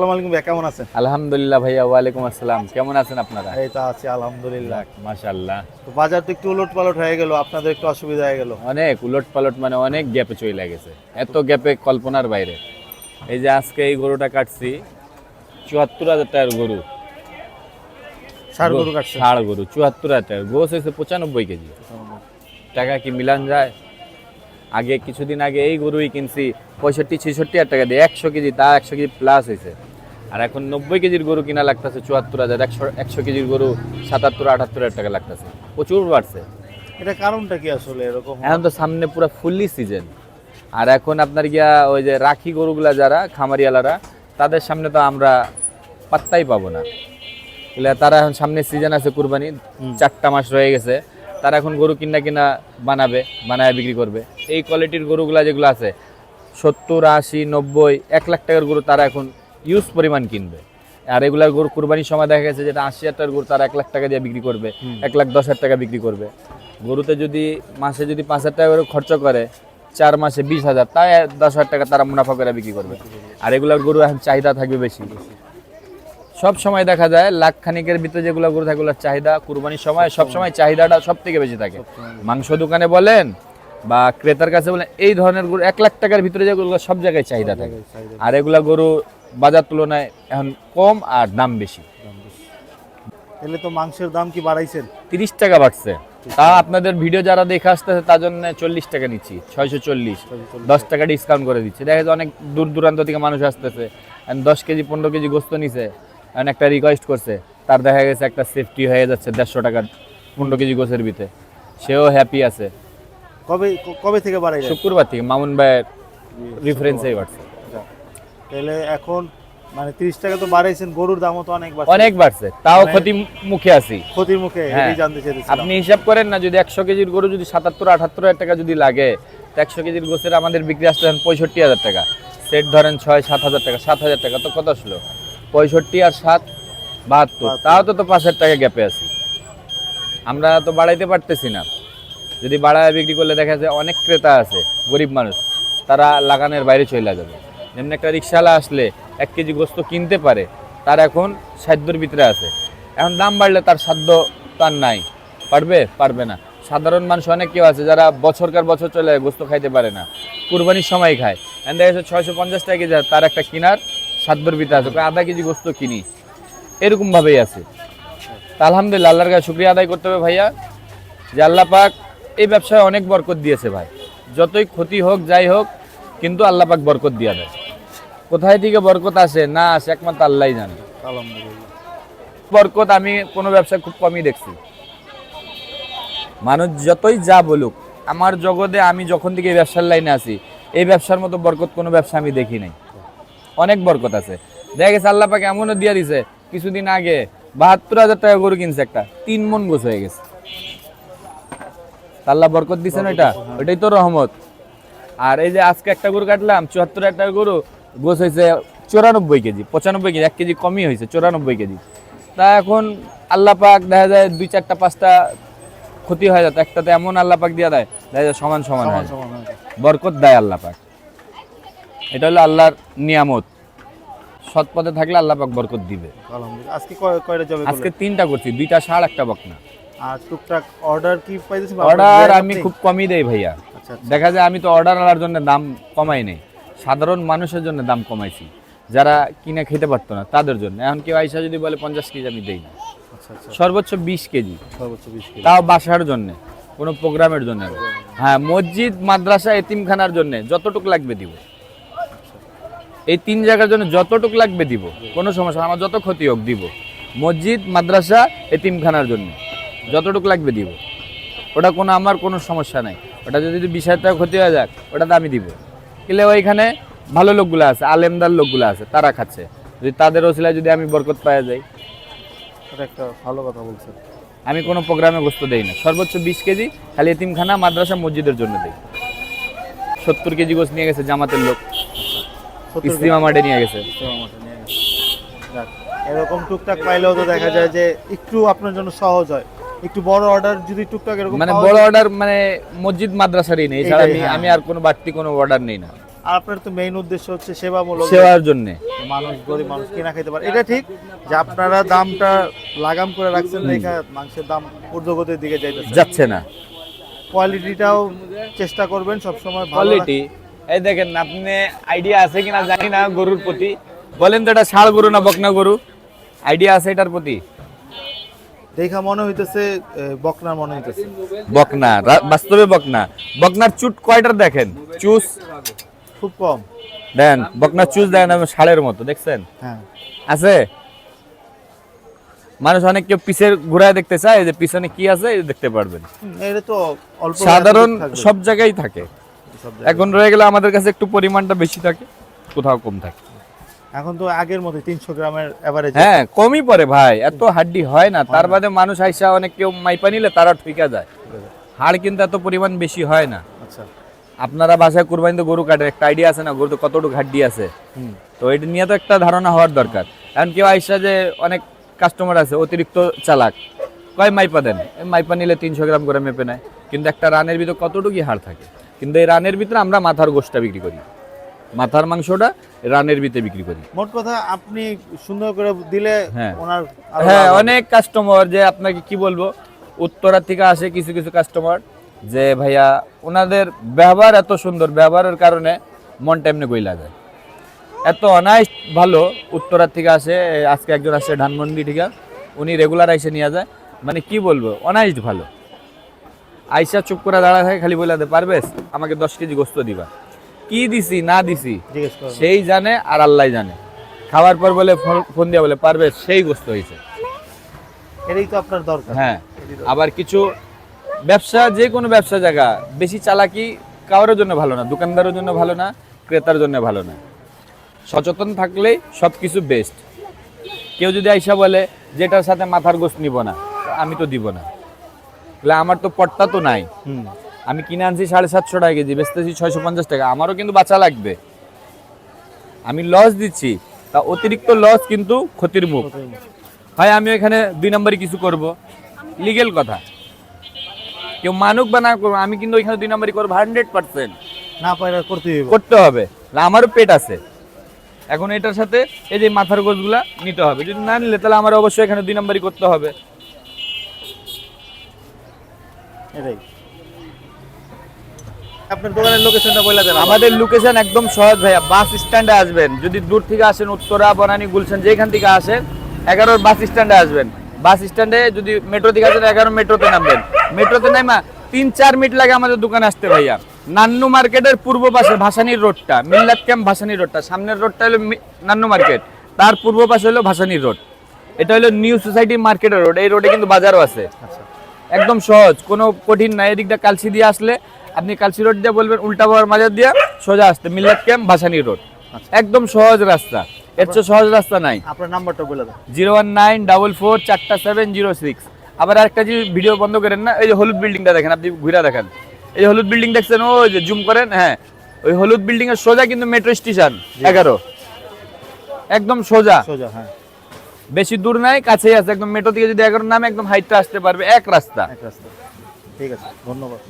আসসালামু আলাইকুম ভাই, কেমন আছেন? আলহামদুলিল্লাহ ভাইয়া, ওয়ালাইকুম আসসালাম। কেমন আছেন আপনারা? এই তো আছি আলহামদুলিল্লাহ। মাশাআল্লাহ। তো বাজার তো একটু উলটপালট হয়ে গেল, আপনাদের একটু অসুবিধা হয়ে গেল। অনেক উলট পালট, মানে অনেক গ্যাপে চলে গেছে, এত গ্যাপে কল্পনার বাইরে। এই যে আজকে এই গরুটা কাটছি ৭৪,০০০ টাকার গরু। ষাড় গরু কাটছে। ষাড় গরু ৭৪,০০০ টাকা, গোস হয়েছে ৯৫ কেজি। টাকা কি মিলান যায়? আগে কিছুদিন আগে এই গরুই কিনছি ৬৫-৬৬,০০০ টাকা দিয়ে, ১০০ কেজি, তা ১০০ কেজি প্লাস হয়েছে। আর এখন ৯০ কেজির গরু কিনা লাগতেছে ৭৪,০০০, ১০০ কেজির গরু ৭৭-৭৮,০০০ টাকা লাগতেছে, প্রচুর বাড়ছে। এটা কারণটা কি আসলে এরকম? এখন তো সামনে পুরো ফুললি সিজন। আর এখন আপনার গিয়া ওই যে রাখি গরুগুলা যারা খামারিয়ালারা, তাদের সামনে তো আমরা পাত্তাই পাবো না। তারা এখন সামনে সিজন আছে, কুরবানি ৪টা মাস রয়ে গেছে, তারা এখন গরু কিনা বানায় বিক্রি করবে। এই কোয়ালিটির গরুগুলা যেগুলো আছে ৭০, ৮০, ৯০, ১ লাখ টাকার গরু তারা এখন ইউজ পরিমাণ কিনবে। আর এগুলার গরু কুরবানির সময় দেখা গেছে যেটা ৮০,০০০ টাকার গরু তারা ১ লাখ টাকা দিয়ে বিক্রি করবে, ১,১০,০০০ টাকা বিক্রি করবে। গরুতে যদি মাসে ৫,০০০ টাকা করে খরচ করে, 4 মাসে 20,০০০, তাই 10,০০০ টাকা তারা মুনাফা করে বিক্রি করবে। আর এগুলার গরু এখন চাহিদা থাকবে বেশি। সব সময় দেখা যায় লাখ খানিকের ভিতরে যেগুলো গরু থাকে, ওগুলোর চাহিদা কুরবানির সময় সব সময় চাহিদাটা সব থেকে বেশি থাকে। মাংস দোকানে বলেন বা ক্রেতার কাছে বলেন, এই ধরনের গরু 1 লাখ টাকার ভিতরে যেগুলো সব জায়গায় চাহিদা থাকে। আর এগুলা গরু বাজার তুলনায় এখন কম আর দাম বেশি। তাহলে তো মাংসের দাম কি বাড়াইছেন? 30 টাকা বাড়ছে। তা আপনাদের ভিডিও যারা দেখে আসতেছে তার জন্য 40 টাকা নিচ্ছি, 640, 10 টাকা ডিসকাউন্ট করে দিচ্ছি। দেখা যায় অনেক দূর দূরান্ত থেকে মানুষ আসতেছে, 10 কেজি 15 কেজি গোস্ত নিছে, একটা রিকোয়েস্ট করছে, তার দেখা গেছে একটা সেফটি হয়ে যাচ্ছে 150 টাকার 15 কেজি গোছের ভিতরে, সেও হ্যাপি আছে। কবে কবে থেকে বাড়াইলেন? শুক্রবার থেকে মামুন ভাইয়ের রেফারেন্সেই বাড়ছে। তাহলে এখন মানে 30 টাকা তো বাড়াইছেন, গরুর দামও তো অনেক বাড়ছে, তাও ক্ষতি মুখে আছি। ক্ষতির মুখে, হ্যাঁ। এটাই জানতে চাইছিলাম। আপনি হিসাব করেন না, যদি 100 কেজির গরু যদি 77-78 টাকা যদি লাগে, 100 কেজির গোছের আমাদের বিক্রি আসতে 65,000 টাকা। সেট ধরেন 6-7,000 টাকা, 7,000 টাকা, তো কত আসলো? 65 আর 7, 72, তাও তো 5,000 টাকা গ্যাপে আছি। আমরা তো বাড়াইতে পারতেছি না। যদি বাড়ায় বিক্রি করলে দেখা যায় অনেক ক্রেতা আছে, গরিব মানুষ, তারা লাগানের বাইরে চলে যাবে। যেমন একটা রিক্সাওয়ালা আসলে 1 কেজি গোস্ত কিনতে পারে, তার এখন সাধ্যর ভিতরে আছে। এখন দাম বাড়লে তার সাধ্য তার নাই, পারবে না। সাধারণ মানুষ অনেক কেউ আছে যারা বছরকার বছর চলে গোস্ত খাইতে পারে না, কুরবানির সময় খায়। এখন দেখা যাচ্ছে 650 টাকা কেজি, তার একটা কিনার সাধ্যর ভিতরে আছে, আধা কেজি গোস্ত কিনি, এরকমভাবেই আছে। তা আলহামদুলিল্লাহ, আল্লাহর কাছে শুকরিয়া আদায় করতে হবে ভাইয়া, যে আল্লাহ পাক এই ব্যবসায় অনেক বরকত দিয়েছে ভাই। যতই ক্ষতি হোক যাই হোক, কিন্তু আল্লাহ পাক বরকত দিয়ে দেয়। কোথায় থেকে বরকত আসে না আসে একমাত্র আল্লাহই জানে। আলহামদুলিল্লাহ। বরকত আমি কোনো ব্যবসায় খুব কমই দেখছি। মানুষ যতই যা বলুক, আমার জগতে আমি যখন থেকে এই ব্যবসার লাইনে আছি, এই ব্যবসার মতো বরকত কোনো ব্যবসা আমি দেখি নাই। অনেক বরকত আছে। দেখা গেছে আল্লাহ পাক এমনও দিয়ে দিছে, কিছুদিন আগে ৭২,০০০ টাকা গরু কিনছে, একটা 3 মণ গোছ হয়ে গেছে। আল্লাহ বরকত দিছেন, ওইটাই তো রহমত। আর এই যে আজকে একটা গরু কাটলাম ৭৪,০০০ টাকা গরু, গোছ হয়েছে 94 কেজি, 95 কেজি, 1 কেজি কমই হয়েছে, 94 কেজি। তা এখন আল্লাহ পাক দেখা যায় 2, 4টা 5টা ক্ষতি হয়ে যায়, একটাতে এমন আল্লাহ পাক দিয়ে দেয়, দেখা যায় সমান সমান হয়, বরকত দেয় আল্লাহ পাক। এটা হলো আল্লাহর নিয়ামত। সৎ পথে থাকলে আল্লাহ পাক বরকত দিবে। আলহামদুলিল্লাহ। আজকে কয়টা জবে? আজকে 3টা করছি, 2টা ষাঁড়, একটা বকনা। আর টুকটাক অর্ডার কি পাইতেছেন? অর্ডার আমি খুব কমই দেই ভাইয়া। আচ্ছা। দেখা যায় আমি তো অর্ডার আনার জন্য দাম কমাই নেই, সাধারণ মানুষের জন্য দাম কমাইছি, যারা কিনে খেতে পারতো না তাদের জন্য। এখন কেউ আইসা যদি বলে 50 কেজি, আমি দেই না। আচ্ছা। সর্বোচ্চ 20 কেজি, সর্বোচ্চ 20 কেজি, তাও বাসার জন্য, কোনো প্রোগ্রামের জন্য। হ্যাঁ, মসজিদ, মাদ্রাসা, এতিমখানার জন্য যতটুকু লাগবে দিব। এই 3 জায়গার জন্য যতটুকু লাগবে দিব, কোনো সমস্যা, আমার যত ক্ষতি হোক দিব। মসজিদ, মাদ্রাসা, এতিমখানার জন্য যতটুকু লাগবে দিব। ওটা আমার কোনো সমস্যা নাই। ওটা যদি 20,000 টাকা ক্ষতি হয়ে যাক, ওটাতে আমি দিব। কিন্তু ওইখানে ভালো লোকগুলো আছে, আলেমদার লোকগুলো আছে, তারা খাচ্ছে। যদি তাদের ওসিলায় যদি আমি বরকত পাওয়া যাই, এটা একটা ভালো কথা বলছেন। আমি কোনো প্রোগ্রামে গোস্ত দেই না। সর্বোচ্চ 20 কেজি খালি এতিমখানা, মাদ্রাসা, মসজিদের জন্য দেই। 70 কেজি গোস্ত নিয়ে গেছে জামাতের লোক, ইসলিমা মাঠে নিয়ে গেছে। এরকম টুকটাক পাইলেও তো দেখা যায় যে একটু আপনার জন্য সহজ হয়। একটু বড় অর্ডার যদি টুকটাক এরকম মানে বড় অর্ডার মানে মসজিদ মাদ্রাসারই নেই, এছাড়া আমি আর কোনো বাড়তি কোনো অর্ডার নেই না। আর আপনার তো মেইন উদ্দেশ্য হচ্ছে সেবামূলক, সেবার জন্য। মানুষ গরিব মানুষ কিনা খেতে পারে, এটা ঠিক যে আপনারা দামটা লাগাম করে রাখছেন, দেখা মাংসের দাম ঊর্ধ্বগতির দিকে যাচ্ছে না। কোয়ালিটিটাও চেষ্টা করবেন সবসময় ভালো কোয়ালিটি এই দেখেন, আপনি আইডিয়া আছে কিনা জানি না গরুর প্রতি, বলেন তো এটা ষাঁড় গরু না বকনা গরু, আইডিয়া আছে এটার প্রতি? দেখা মনে হইতেছে বকনা মনে হইতেছে। বকনা, বাস্তবে বকনা। বকনার চুট কয়টার দেখেন, চুস খুব কম। দেন বকনার চুস দেখেন ষাঁড়ের মতো, দেখছেন? হ্যাঁ আছে। মানুষ অনেক কেউ পিছের ঘুরায় দেখতে চায়, এই যে পিছনে কি আছে এই দেখতে পারবেন। এটা তো অল্প সাধারণ থাকবে। সব জায়গায় থাকে, সব জায়গায়। এখন রয়ে গেলে আমাদের কাছে একটু পরিমাণটা বেশি থাকে, কোথাও কম থাকে। এখন তো আগের মতো 300 গ্রামের এভারেজ। হ্যাঁ কমই পড়ে ভাই, এত হাড্ডি হয় না। তার বাদে মানুষ আইসা অনেক কেউ মাইপা নিলে তারা ঠিকা যায়, হাড় কিন্তু এত পরিমাণ বেশি হয় না। আচ্ছা। আপনারা বাসায় কুরবানিতে গরু কাটে, একটা আইডিয়া আছে না গরুতে কতটুকু হাড্ডি আছে? তো এটা নিয়ে তো একটা ধারণা হওয়ার দরকার। এখন কেউ আইসা যে অনেক কাস্টমার আছে অতিরিক্ত চালাক, কয় মাইপা দেন, মাইপা নিলে 300 গ্রাম করে মেপে নেয়, কিন্তু একটা রানের ভিতর কতটুকু হাড় থাকে। কিন্তু এই রানের ভিতরে আমরা মাথার গোশটা বিক্রি করি, মাথার মাংসটা রানের ভিতরে বিক্রি করি। মোট কথা আপনি সুন্দর করে দিলে হ্যাঁ। ওনার আরো হ্যাঁ লাভ হবে। অনেক কাস্টমার, যে আপনাকে কি বলবো, উত্তরা থেকে আসে কিছু কিছু কাস্টমার, যে ভাইয়া ওনাদের ব্যবহার এত সুন্দর, ব্যবহারের কারণে মনটা এমনি গইলা যায়, এত অনায়াস ভালো। উত্তরা থেকে আসে, আজকে একজন আসে ধানমন্ডি থেকে, উনি রেগুলার আইসে নিয়ে যায়, মানে কি বলবো অনায়াস ভালো। আইসা চুপ করে দাঁড়া থাকে, খালি বলে দে পারবেস আমাকে 10 কেজি গোস্ত দিবা, কি দিছি না দিছি জিজ্ঞেস করবেন। সেই জানে আর আল্লাহ জানে। খাওয়ার পর বলে ফোন দিয়ে বলে পারবেস সেই গোস্ত হয়েছে। এটাই তো আপনার দরকার। হ্যাঁ, আবার কিছু ব্যবসা, যে কোনো ব্যবসা জায়গা বেশি চালাকি কারোর জন্য ভালো না, দোকানদারের জন্য ভালো না, ক্রেতার জন্য ভালো না। সচেতন থাকলেই সব কিছু বেস্ট। কেউ যদি আইসা বলে যেটার সাথে মাথার গোস্ত নিব না, আমি তো দিব না, বলে আমার তো পট্টা তো নাই, আমি কিনে আনছি 750 টাকা কেজি, বেচতেছি 650 টাকা, আমারও কিন্তু বাঁচা লাগবে, আমি লস দিচ্ছি, তা অতিরিক্ত লস কিন্তু ক্ষতির মুখ হয়। আমি এখানে 2 নম্বরই কিছু করব, লিগেল কথা, কেউ মানুক বা না করবো, আমি কিন্তু ওইখানে 2 নম্বরই করবো 100%, না পাইলে করতেই হবে। করতে হবে। না আমারও পেট আছে, এখন এটার সাথে এই যে মাথার গোছগুলা নিতে হবে, যদি না নিলে তাহলে আমার অবশ্যই এখানে 2 নম্বরই করতে হবে। এটাই। আপনার দোকানের লোকেশনটা বলে দেন। আমাদের লোকেশন একদম সহজ ভাইয়া, বাস স্ট্যান্ডে আসবেন, যদি দূর থেকে আসেন উত্তরা, বনানী, গুলশান, যেখান থেকে আসেন 11 বাস স্ট্যান্ডে আসবেন। বাস স্ট্যান্ডে যদি মেট্রো থেকে আসেন 11 মেট্রোতে নামবেন, মেট্রোতে নামা 3-4 মিনিট লাগে আমাদের দোকানে আসতে ভাইয়া। নান্নু মার্কেটের পূর্ব পাশে ভাসানীর রোডটা, মিল্লাত ক্যাম্প ভাসানীর রোডটা, সামনের রোডটা হলো নান্নু মার্কেট, তার পূর্ব পাশে হলো ভাসানীর রোড, এটা হলো নিউ সোসাইটি মার্কেটের রোড। এই রোডে কিন্তু বাজারও আছে, আচ্ছা। একদম সহজ, কোনো কঠিন না। এদিকটা কালসি দিয়ে আসলে আপনি কালসি রোড দিয়ে বলবেন উল্টা বাবার মাজার দিয়ে সোজা আসতে, মিল্লাত ক্যাম্প ভাসানী রোড, একদম সহজ রাস্তা, এর চেয়ে সহজ রাস্তা নাই। আপনার নাম্বারটা বলে দেন। 019444706। আবার আরেকটা যে ভিডিও বন্ধ করেন না, এই যে হলুদ বিল্ডিংটা দেখেন, আপনি ঘুরে দেখেন, এই যে হলুদ বিল্ডিং দেখছেন, ওই যে জুম করেন, হ্যাঁ ওই হলুদ বিল্ডিং এর সোজা কিন্তু মেট্রো স্টেশন 11, একদম সোজা, সোজা। হ্যাঁ, বেশি দূর নাই, কাছেই আছে একদম। মেট্রো থেকে যদি 11 নামে একদম হাইটটা আসতে পারবে, এক রাস্তা। এক রাস্তা। ঠিক আছে, ধন্যবাদ।